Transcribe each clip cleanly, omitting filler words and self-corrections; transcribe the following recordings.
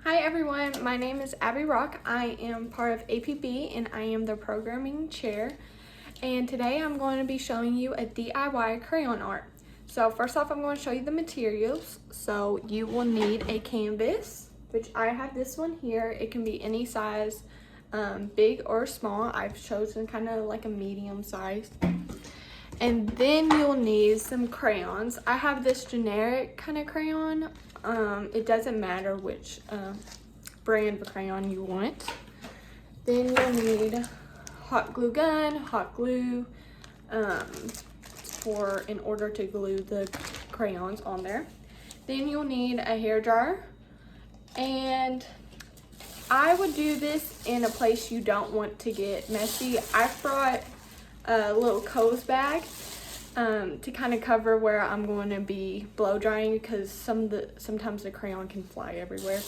Hi everyone, my name is Abbie Rock. I am part of APB and I am the programming chair. And today I'm going to be showing you a DIY crayon art. So first off, I'm going to show you the materials. So you will need a canvas, which I have this one here. It can be any size, big or small. I've chosen kind of like a medium size. And then you'll need some crayons. I have this generic kind of crayon. It doesn't matter which brand of crayon you want. Then you'll need hot glue gun, hot glue, in order to glue the crayons on there. Then you'll need a hair dryer, and I would do this in a place you don't want to get messy. I brought a little Kohl's bag to kind of cover where I'm going to be blow drying, because sometimes the crayon can fly everywhere.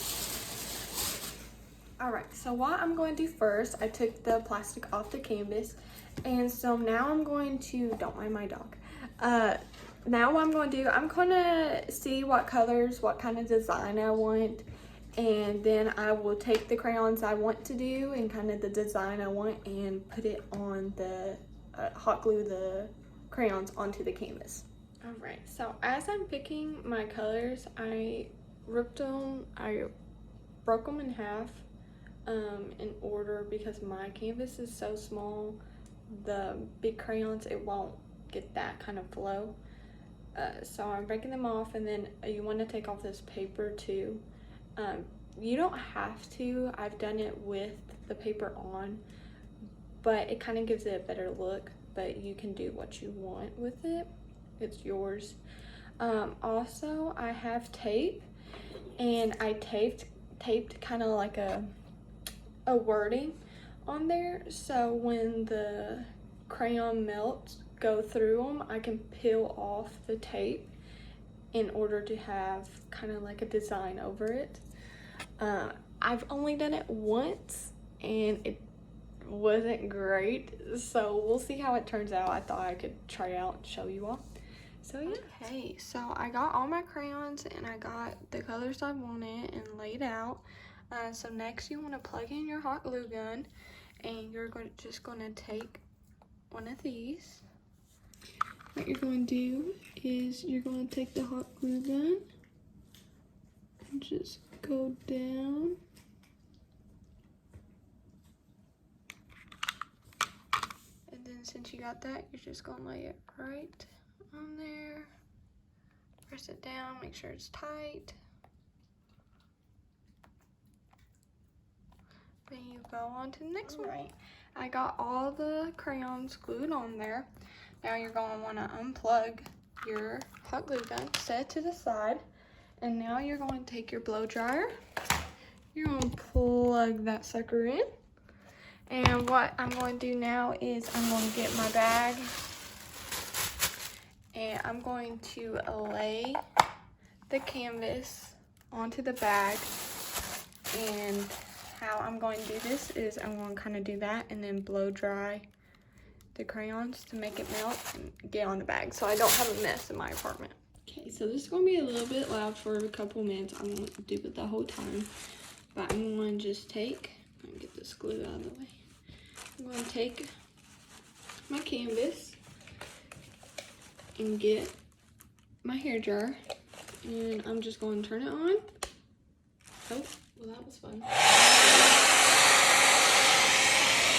Alright, so what I'm going to do first, I took the plastic off the canvas, and so now I'm going to, don't mind my dog, now what I'm going to do, I'm going to see what colors, what kind of design I want, and then I will take the crayons I want to do and kind of the design I want and put it on the, hot glue the crayons onto the canvas. Alright, so as I'm picking my colors, I broke them in half in order, because my canvas is so small, the big crayons, it won't get that kind of flow. So I'm breaking them off, and then you want to take off this paper too. You don't have to, I've done it with the paper on, but it kind of gives it a better look. But you can do what you want with it, it's yours. Also, I have tape, and I taped kind of like a wording on there, so when the crayon melts go through them, I can peel off the tape in order to have kind of like a design over it. I've only done it once and it wasn't great, so we'll see how it turns out. I thought I could try out and show you all. So yeah. Okay, so I got all my crayons and I got the colors I wanted and laid out. So next you want to plug in your hot glue gun, and you're just going to take one of these. What you're going to do is you're going to take the hot glue gun and just go down. Since you got that, you're just gonna lay it right on there. Press it down, make sure it's tight. Then you go on to the next one. Right. I got all the crayons glued on there. Now you're gonna wanna unplug your hot glue gun, set it to the side, and now you're going to take your blow dryer. You're gonna plug that sucker in. And what I'm going to do now is I'm going to get my bag, and I'm going to lay the canvas onto the bag. And how I'm going to do this is I'm going to kind of do that and then blow dry the crayons to make it melt and get on the bag, so I don't have a mess in my apartment. Okay, so this is going to be a little bit loud for a couple minutes. I won't do it the whole time, but I'm going to just get this glue out of the way. I'm going to take my canvas and get my hair dryer, and I'm just going to turn it on. Oh, well, that was fun.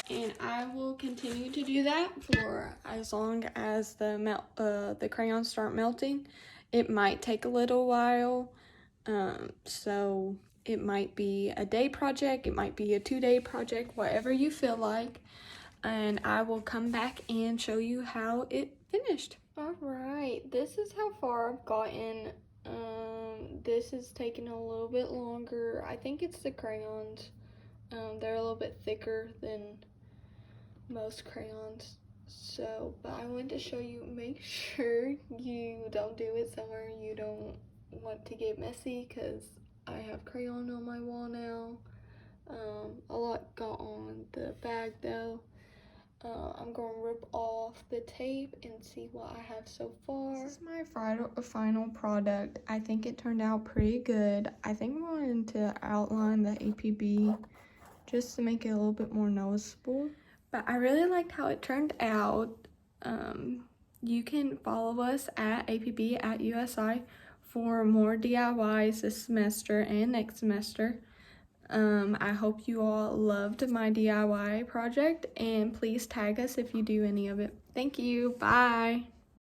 And I will continue to do that for as long as the crayons start melting. It might take a little while, so it might be a day project, it might be a 2-day project, whatever you feel like. And I will come back and show you how it finished. Alright, this is how far I've gotten. This is taking a little bit longer. I think it's the crayons. They're a little bit thicker than most crayons. So, but I wanted to show you, make sure you don't do it somewhere you don't want to get messy, because I have crayon on my wall now. A lot got on the bag though. I'm going to rip off the tape and see what I have so far. This is my final product. I think it turned out pretty good. I think I'm going to outline the APB just to make it a little bit more noticeable. But I really liked how it turned out. You can follow us at APB at USI for more DIYs this semester and next semester. I hope you all loved my DIY project, and please tag us if you do any of it. Thank you. Bye.